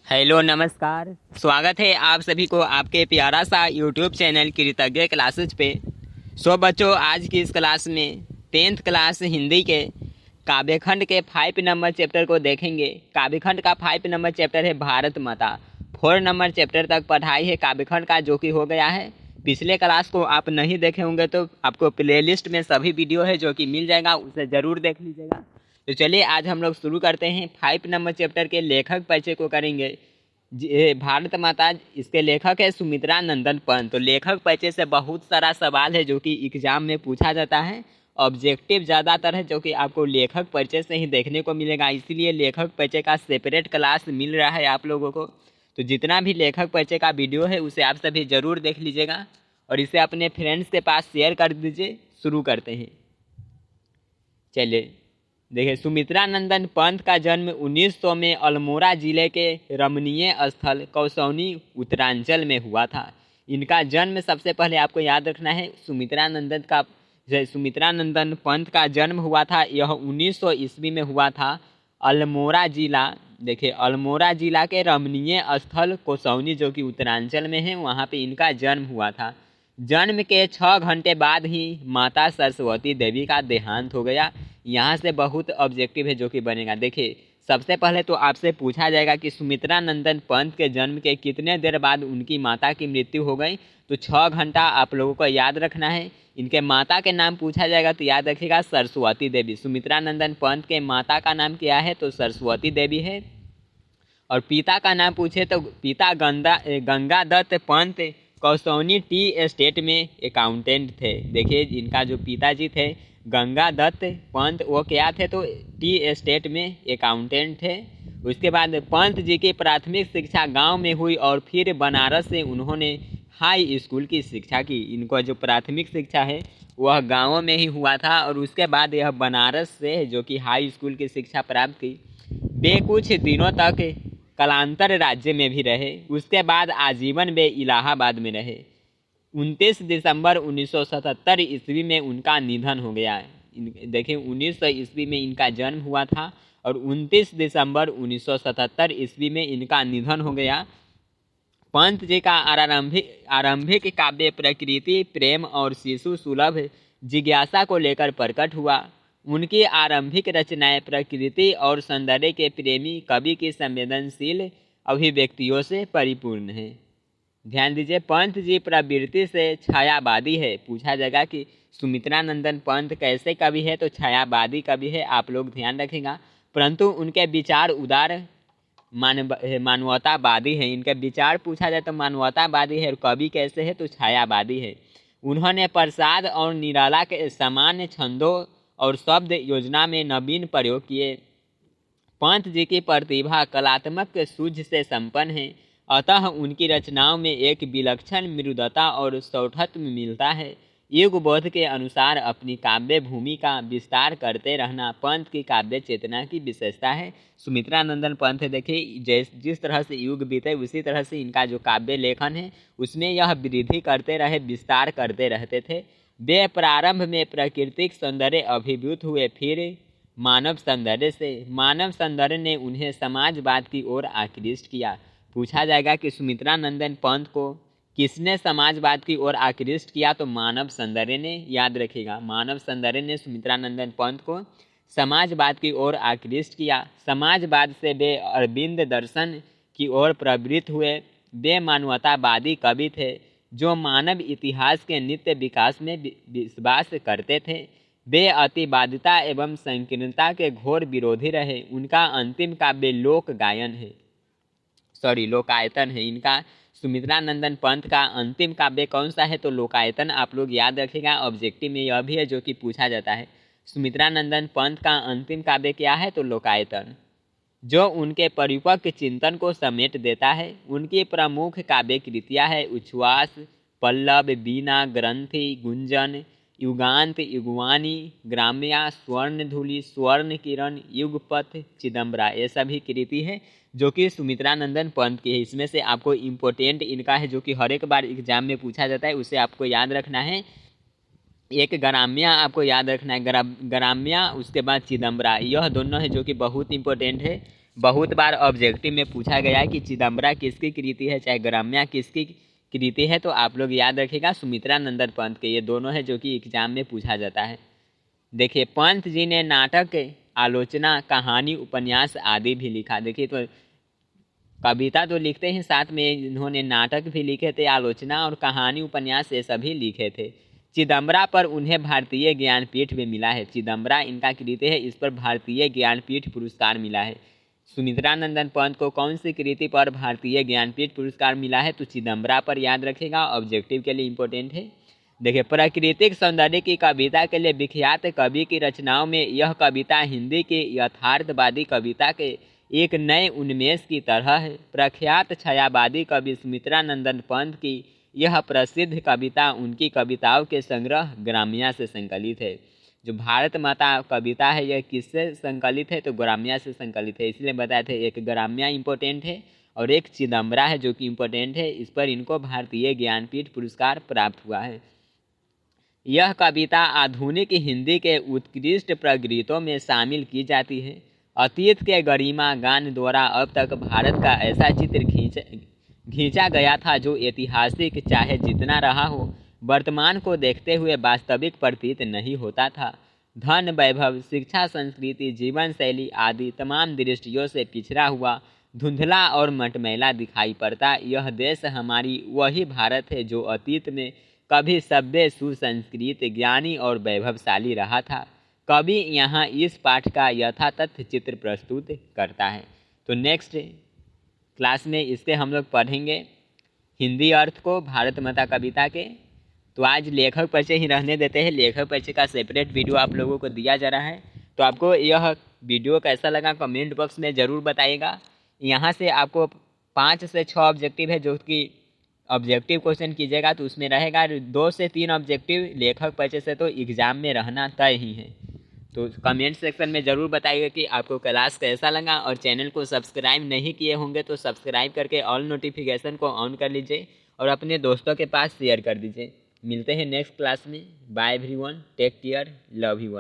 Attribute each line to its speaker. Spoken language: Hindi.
Speaker 1: हेलो नमस्कार। स्वागत है आप सभी को आपके प्यारा सा यूट्यूब चैनल कृतज्ञ क्लासेज पे। बच्चों, आज की इस क्लास में 10th क्लास हिंदी के काव्यखंड के 5 नंबर चैप्टर को देखेंगे। काव्यखंड का 5 नंबर चैप्टर है भारत माता। 4 नंबर चैप्टर तक पढ़ाई है काव्यखंड का, जो कि हो गया है। पिछले क्लास को आप नहीं देखे होंगे तो आपको प्लेलिस्ट में सभी वीडियो है जो कि मिल जाएगा, उसे ज़रूर देख लीजिएगा। तो चलिए आज हम लोग शुरू करते हैं। 5 नंबर चैप्टर के लेखक परिचय को करेंगे। भारत माता, इसके लेखक है सुमित्रा नंदन पंत। तो लेखक परिचय से बहुत सारा सवाल है जो कि एग्जाम में पूछा जाता है। ऑब्जेक्टिव ज़्यादातर है जो कि आपको लेखक परिचय से ही देखने को मिलेगा, इसीलिए लेखक परिचय का सेपरेट क्लास मिल रहा है आप लोगों को। तो जितना भी लेखक परिचय का वीडियो है उसे आप सभी ज़रूर देख लीजिएगा और इसे अपने फ्रेंड्स के पास शेयर कर दीजिए। शुरू करते हैं। चलिए देखिए, सुमित्रा नंदन पंत का जन्म 1900 में अल्मोड़ा जिले के रमणीय स्थल कौसौनी उत्तरांचल में हुआ था। इनका जन्म सबसे पहले आपको याद रखना है, सुमित्रा नंदन पंत का जन्म हुआ था, यह 1900 ईस्वी में हुआ था। अल्मोड़ा जिला, देखिए अल्मोड़ा जिला के रमणीय स्थल कौसौनी जो कि उत्तरांचल में है, वहाँ पे इनका जन्म हुआ था। जन्म के 6 घंटे बाद ही माता सरस्वती देवी का देहांत हो गया। यहाँ से बहुत ऑब्जेक्टिव है जो कि बनेगा। देखिए, सबसे पहले तो आपसे पूछा जाएगा कि सुमित्रा नंदन पंत के जन्म के कितने देर बाद उनकी माता की मृत्यु हो गई। तो 6 घंटा आप लोगों को याद रखना है। इनके माता के नाम पूछा जाएगा तो याद रखिएगा सरस्वती देवी। सुमित्रा नंदन पंत के माता का नाम क्या है? तो सरस्वती देवी है। और पिता का नाम पूछे तो पिता गंगादत्त पंत कौसौनी टी एस्टेट में अकाउंटेंट थे। देखिए, इनका जो पिताजी थे गंगादत्त पंत, वो क्या थे? तो टी एस्टेट में अकाउंटेंट थे। उसके बाद पंत जी की प्राथमिक शिक्षा गांव में हुई और फिर बनारस से उन्होंने हाई स्कूल की शिक्षा की। इनको जो प्राथमिक शिक्षा है वह गाँव में ही हुआ था और उसके बाद यह बनारस से जो कि हाई स्कूल की शिक्षा प्राप्त की। वे कुछ दिनों तक कलांतर राज्य में भी रहे। उसके बाद आजीवन वे इलाहाबाद में रहे। 29 दिसंबर 1977 ईस्वी में उनका निधन हो गया। देखिए, 1900 ईस्वी में इनका जन्म हुआ था और 29 दिसंबर 1977 ईस्वी में इनका निधन हो गया। पंत जी का आरंभिक काव्य प्रकृति, प्रेम और शिशु सुलभ जिज्ञासा को लेकर प्रकट हुआ। उनकी आरंभिक रचनाएं प्रकृति और सौंदर्य के प्रेमी कवि की संवेदनशील अभिव्यक्तियों से परिपूर्ण है। ध्यान दीजिए, पंत जी प्रवृत्ति से छायावादी है। पूछा जाएगा कि सुमित्रा नंदन पंत कैसे कवि है? तो छायावादी कवि है, आप लोग ध्यान रखेगा। परंतु उनके विचार उदार मानवतावादी है। इनके विचार पूछा जाए तो मानवतावादी है। और कवि कैसे है? तो छायावादी है। उन्होंने प्रसाद और निराला के सामान्य छंदों और शब्द योजना में नवीन प्रयोग किए। पंत जी की प्रतिभा कलात्मक सूझ से संपन्न है, अतः उनकी रचनाओं में एक विलक्षण मृदुता और सौठत्व मिलता है। युग बोध के अनुसार अपनी काव्य भूमि का विस्तार करते रहना पंत की काव्य चेतना की विशेषता है। सुमित्रा नंदन पंत देखिए, जिस तरह से युग बीते उसी तरह से इनका जो काव्य लेखन है उसमें यह वृद्धि करते रहे, विस्तार करते रहते थे। वे प्रारंभ में प्राकृतिक सौंदर्य अभिभूत हुए, फिर मानव सौंदर्य ने उन्हें समाजवाद की ओर आकृष्ट किया। पूछा जाएगा कि सुमित्रा नंदन पंत को किसने समाजवाद की ओर आकृष्ट किया? तो मानव सौंदर्य ने। याद रखिएगा, मानव सौंदर्य ने सुमित्रा नंदन पंत को समाजवाद की ओर आकृष्ट किया। समाजवाद से वे अरविंद दर्शन की ओर प्रवृत्त हुए। वे मानवतावादी कवि थे जो मानव इतिहास के नित्य विकास में विश्वास करते थे। वे अतिवादिता एवं संकीर्णता के घोर विरोधी रहे। उनका अंतिम काव्य लोकायतन है। इनका सुमित्रा नंदन पंत का अंतिम काव्य कौन सा है? तो लोकायतन। आप लोग याद रखिएगा, ऑब्जेक्टिव में यह भी है जो कि पूछा जाता है। सुमित्रा नंदन पंत का अंतिम काव्य क्या है? तो लोकायतन, जो उनके परिपक्व चिंतन को समेट देता है। उनकी प्रमुख काव्य कृतियाँ है उच्छ्वास, पल्लव, बीना, ग्रंथि, गुंजन, युगांत, युगवाणी, ग्राम्या, स्वर्णधूलि, स्वर्ण किरण, युगपथ, चिदम्बरा। ये सभी कृति है जो कि सुमित्रा नंदन पंत की है। इसमें से आपको इम्पोर्टेंट इनका है जो कि हर एक बार एग्जाम में पूछा जाता है, उसे आपको याद रखना है। एक ग्राम्या आपको याद रखना है, ग्राम्या, उसके बाद चिदम्बरा। यह दोनों है जो कि बहुत इंपॉर्टेंट है। बहुत बार ऑब्जेक्टिव में पूछा गया है कि चिदम्बरा किसकी कृति है, चाहे ग्राम्या किसकी कृति है, तो आप लोग याद रखिएगा सुमित्रा नंदन पंत के। ये दोनों है जो कि एग्जाम में पूछा जाता है। देखिए, पंत जी ने नाटक, आलोचना, कहानी, उपन्यास आदि भी लिखा। देखिए, तो कविता तो लिखते हैं, साथ में इन्होंने नाटक भी लिखे थे, आलोचना और कहानी, उपन्यास ये सभी लिखे थे। चिदम्बरा पर उन्हें भारतीय ज्ञानपीठ भी मिला है। चिदम्बरा इनका कृति है, इस पर भारतीय ज्ञानपीठ पुरस्कार मिला है। सुमित्रा नंदन पंत को कौन सी कृति पर भारतीय ज्ञानपीठ पुरस्कार मिला है, तो चिदम्बरा पर याद रखेगा, ऑब्जेक्टिव के लिए इंपॉर्टेंट है। देखिए, प्राकृतिक सौंदर्य की कविता के लिए विख्यात कवि की रचनाओं में यह कविता हिंदी की यथार्थवादी कविता के एक नए उन्मेष की तरह है। प्रख्यात छायावादी कवि सुमित्रा नंदन पंत की यह प्रसिद्ध कविता उनकी कविताओं के संग्रह ग्राम्या से संकलित है। जो भारत माता कविता है यह किससे संकलित है, तो ग्राम्या से संकलित है। इसलिए बताए थे, एक ग्राम्या इम्पोर्टेंट है और एक चिदम्बरा है जो कि इम्पोर्टेंट है। इस पर इनको भारतीय ज्ञानपीठ पुरस्कार प्राप्त हुआ है। यह कविता आधुनिक हिंदी के उत्कृष्ट प्रगीतों में शामिल की जाती है। अतीत के गरिमा गान द्वारा अब तक भारत का ऐसा चित्र खींचा गया था जो ऐतिहासिक चाहे जितना रहा हो, वर्तमान को देखते हुए वास्तविक प्रतीत नहीं होता था। धन, वैभव, शिक्षा, संस्कृति, जीवन शैली आदि तमाम दृष्टियों से पिछड़ा हुआ, धुंधला और मटमैला दिखाई पड़ता यह देश हमारी वही भारत है जो अतीत में कभी सभ्य, सुसंस्कृत, ज्ञानी और वैभवशाली रहा था। कवि यहाँ इस पाठ का यथातथ चित्र प्रस्तुत करता है। तो नेक्स्ट क्लास में इसके हम लोग पढ़ेंगे हिंदी अर्थ को भारत माता कविता के। तो आज लेखक परिचय ही रहने देते हैं। लेखक परिचय का सेपरेट वीडियो आप लोगों को दिया जा रहा है। तो आपको यह वीडियो कैसा लगा कमेंट बॉक्स में ज़रूर बताइएगा। यहाँ से आपको 5 से 6 ऑब्जेक्टिव है जो कि ऑब्जेक्टिव क्वेश्चन कीजिएगा तो उसमें रहेगा 2 से 3 ऑब्जेक्टिव लेखक परिचय से, तो एग्ज़ाम में रहना तय ही है। तो कमेंट सेक्शन में ज़रूर बताइएगा कि आपको क्लास कैसा लगा, और चैनल को सब्सक्राइब नहीं किए होंगे तो सब्सक्राइब करके ऑल नोटिफिकेशन को ऑन कर लीजिए और अपने दोस्तों के पास शेयर कर दीजिए। मिलते हैं नेक्स्ट क्लास में। Bye everyone, take care, love you all.